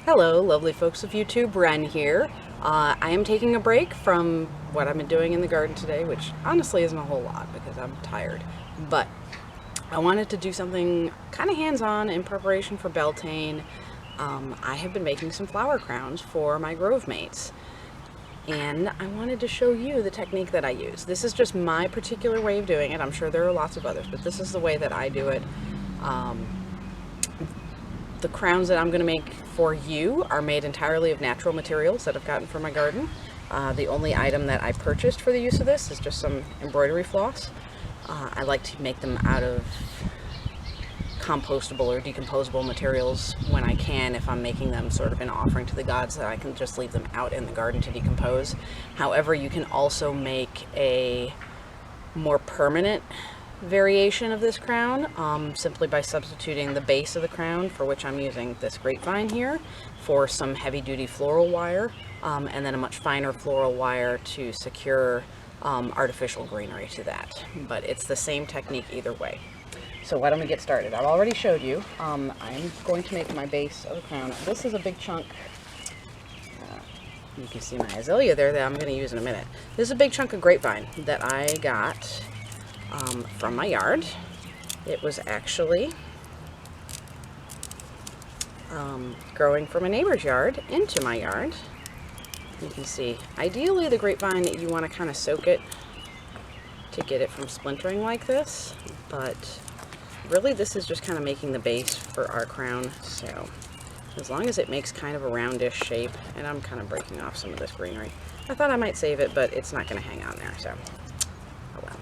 Hello, lovely folks of YouTube, Ren here. I am taking a break from what I've been doing in the garden today, which honestly isn't a whole lot because I'm tired. But I wanted to do something kind of hands-on in preparation for Beltane. I have been making some flower crowns for my grove mates, and I wanted to show you the technique that I use. This is just my particular way of doing it. I'm sure there are lots of others, but this is the way that I do it. The crowns that I'm going to make for you are made entirely of natural materials that I've gotten from my garden. The only item that I purchased for the use of this is just some embroidery floss. I like to make them out of compostable or decomposable materials when I can, if I'm making them sort of an offering to the gods, that I can just leave them out in the garden to decompose. However, you can also make a more permanent variation of this crown simply by substituting the base of the crown, for which I'm using this grapevine here, for some heavy-duty floral wire, and then a much finer floral wire to secure artificial greenery to that. But it's the same technique either way. So why don't we get started? I've already showed you. I'm going to make my base of the crown. This is a big chunk. You can see my azalea there that I'm going to use in a minute. This is a big chunk of grapevine that I got from my yard. It was actually growing from a neighbor's yard into my yard. You can see, ideally the grapevine, you want to kind of soak it to get it from splintering like this, but really this is just kind of making the base for our crown. So as long as it makes kind of a roundish shape, and I'm kind of breaking off some of this greenery. I thought I might save it, but it's not going to hang on there, so oh well.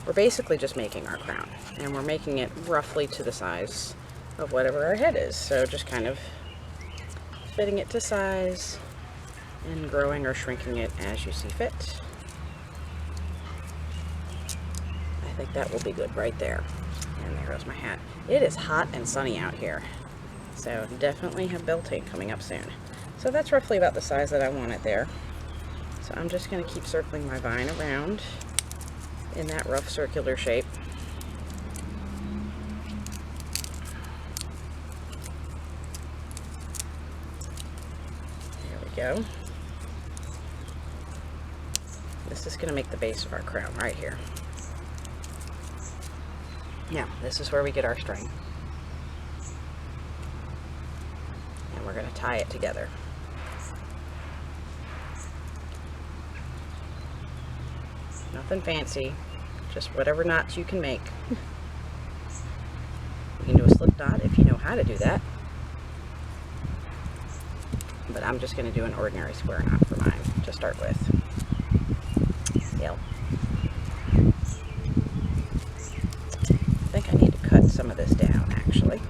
We're basically just making our crown, and we're making it roughly to the size of whatever our head is. So just kind of fitting it to size and growing or shrinking it as you see fit. I think that will be good right there. And there goes my hat. It is hot and sunny out here, so definitely have Beltane coming up soon. So that's roughly about the size that I want it there. So I'm just going to keep circling my vine around in that rough circular shape. There we go. This is going to make the base of our crown right here. Now, this is where we get our string. And we're going to tie it together. Nothing fancy, just whatever knots you can make. You can do a slip knot if you know how to do that. But I'm just going to do an ordinary square knot for mine to start with. Yep. I think I need to cut some of this down, actually.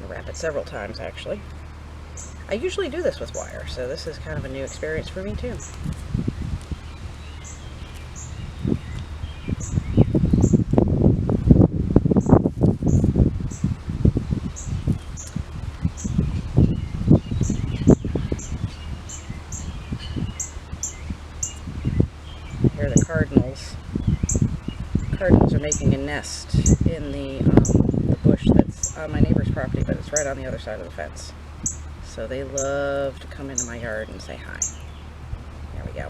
Wrap it several times, actually. I usually do this with wire, so this is kind of a new experience for me too. Here the cardinals are making a nest in the bush that's on my neighbor's property, but it's right on the other side of the fence. So they love to come into my yard and say hi. There we go.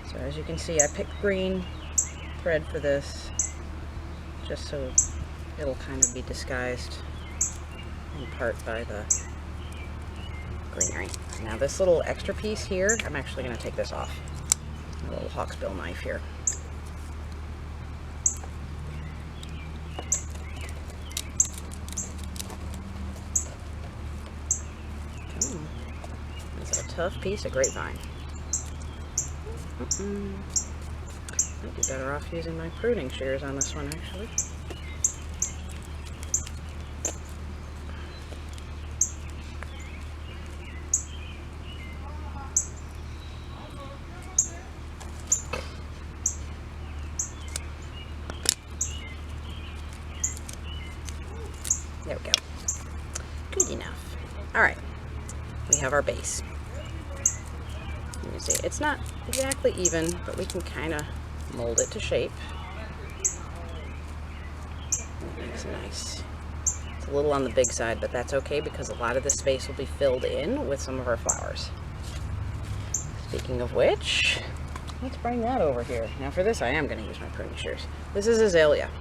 So as you can see, I picked green thread for this, just so it'll kind of be disguised in part by the greenery. Now this little extra piece here, I'm actually going to take this off. A little hawksbill knife here. It's a tough piece of grapevine. Might be better off using my pruning shears on this one, actually. There we go. Good enough. All right, we have our base. Let me see, it's not exactly even, but we can kind of mold it to shape. That's nice. It's a little on the big side, but that's okay because a lot of this space will be filled in with some of our flowers. Speaking of which, let's bring that over here. Now for this, I am going to use my pruning shears. This is azalea.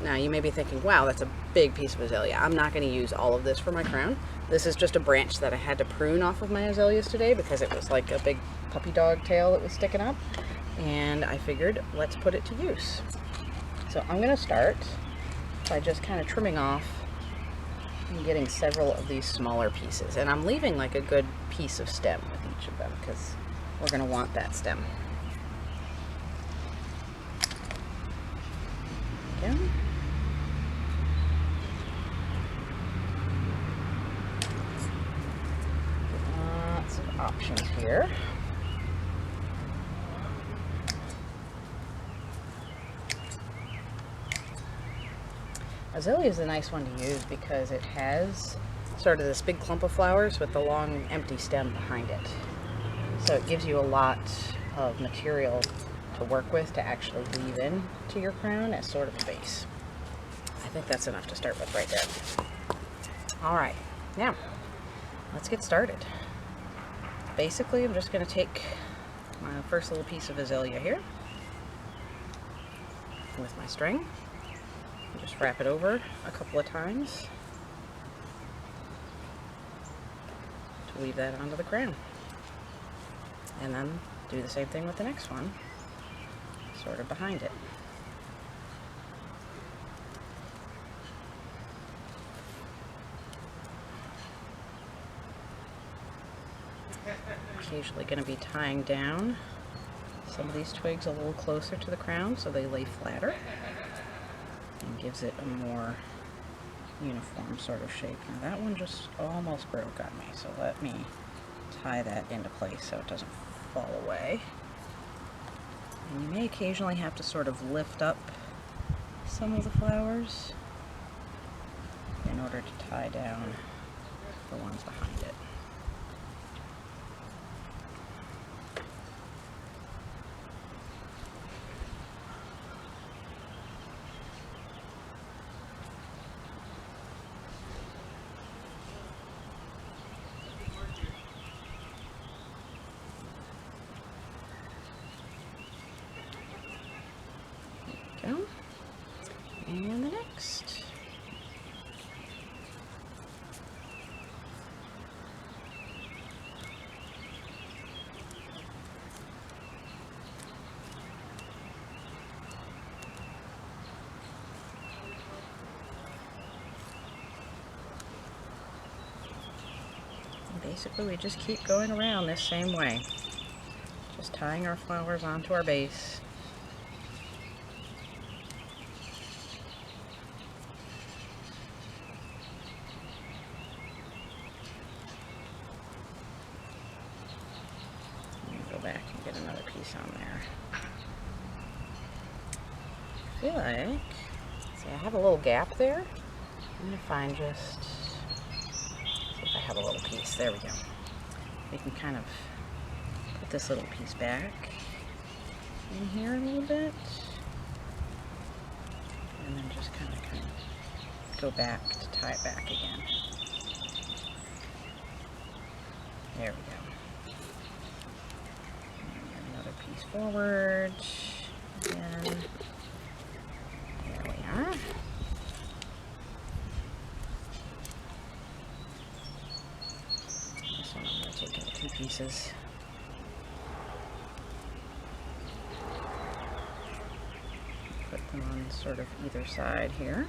Now you may be thinking, wow, that's a big piece of azalea. I'm not going to use all of this for my crown. This is just a branch that I had to prune off of my azaleas today because it was like a big puppy dog tail that was sticking up. And I figured, let's put it to use. So I'm going to start by just kind of trimming off and getting several of these smaller pieces. And I'm leaving like a good piece of stem with each of them because we're going to want that stem. Again. Lots of options here. Azalea is a nice one to use because it has sort of this big clump of flowers with the long empty stem behind it. So it gives you a lot of material to work with to actually weave in to your crown as sort of a base. I think that's enough to start with right there. All right, now let's get started. Basically, I'm just going to take my first little piece of azalea here with my string. Just wrap it over a couple of times to weave that onto the crown. And then do the same thing with the next one, sort of behind it. Occasionally going to be tying down some of these twigs a little closer to the crown so they lay flatter. And gives it a more uniform sort of shape. Now that one just almost broke on me, so let me tie that into place so it doesn't fall away. And you may occasionally have to sort of lift up some of the flowers in order to tie down the ones behind it. And the next. And basically we just keep going around this same way. Just tying our flowers onto our base. Back and get another piece on there. I feel like, see, I have a little gap there. I'm going to find just, see if I have a little piece. There we go. We can kind of put this little piece back in here a little bit. And then just kind of go back to tie it back again. There we go. Piece forward, again, there we are. This one I'm going to take into two pieces. Put them on sort of either side here.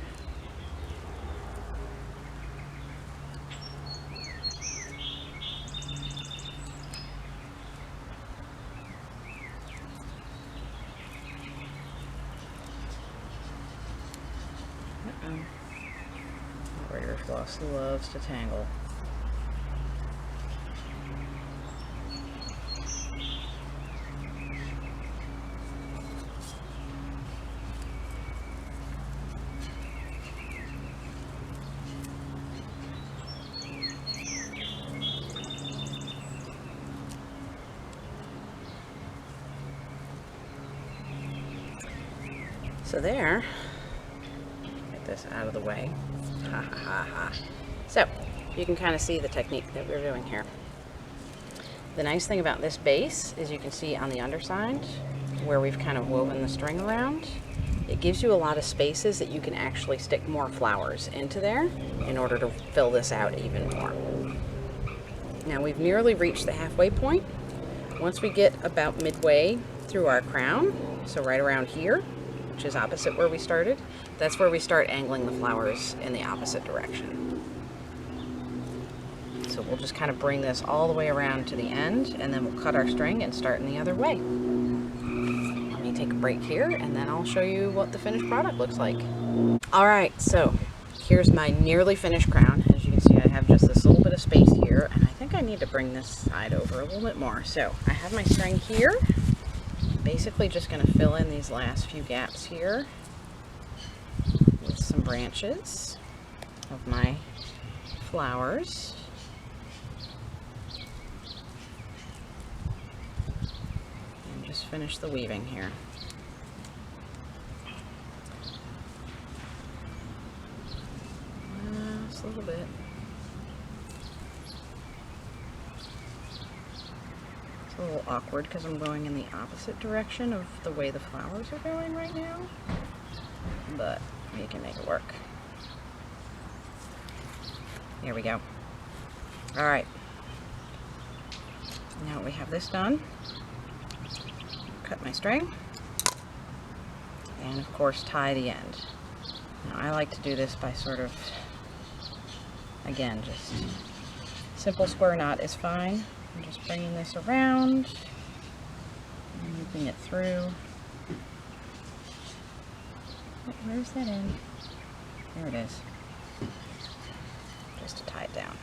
Warrior floss loves to tangle. So there, get this out of the way. Ha ha ha ha. So you can kind of see the technique that we're doing here. The nice thing about this base is you can see on the underside where we've kind of woven the string around, it gives you a lot of spaces that you can actually stick more flowers into there in order to fill this out even more. Now we've nearly reached the halfway point. Once we get about midway through our crown, so right around here, which is opposite where we started, that's where we start angling the flowers in the opposite direction. So we'll just kind of bring this all the way around to the end, and then we'll cut our string and start in the other way. Let me take a break here, and then I'll show you what the finished product looks like. All right, so here's my nearly finished crown. As you can see, I have just this little bit of space here, and I think I need to bring this side over a little bit more. So I have my string here. Basically just going to fill in these last few gaps here with some branches of my flowers. And just finish the weaving here. Just a little bit. A little awkward because I'm going in the opposite direction of the way the flowers are going right now, but we can make it work. Here we go. All right, now we have this done. Cut my string and of course tie the end. Now I like to do this by sort of, again, just simple square knot is fine. I'm just bringing this around and looping it through. Where's that end? There it is. Just to tie it down.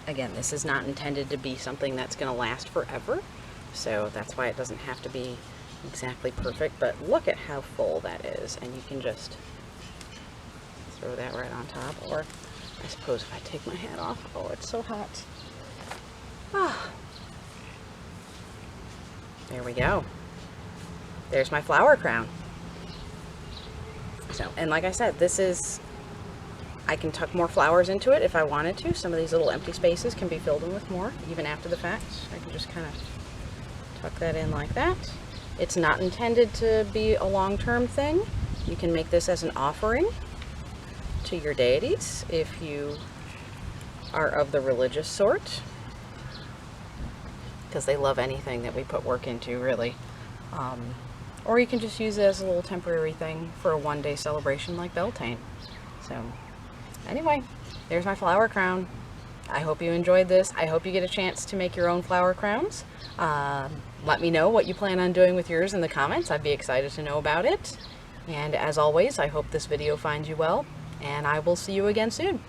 Again, this is not intended to be something that's going to last forever, so that's why it doesn't have to be exactly perfect, but look at how full that is, and you can just throw that right on top, or I suppose if I take my hat off, oh, it's so hot. Ah. There we go. There's my flower crown. So, and like I said, this is, I can tuck more flowers into it if I wanted to. Some of these little empty spaces can be filled in with more, even after the fact. I can just kind of tuck that in like that. It's not intended to be a long-term thing. You can make this as an offering to your deities if you are of the religious sort, because they love anything that we put work into, really. Or you can just use it as a little temporary thing for a one-day celebration like Beltane. So anyway, there's my flower crown. I hope you enjoyed this. I hope you get a chance to make your own flower crowns. Let me know what you plan on doing with yours in the comments. I'd be excited to know about it. And as always, I hope this video finds you well, and I will see you again soon.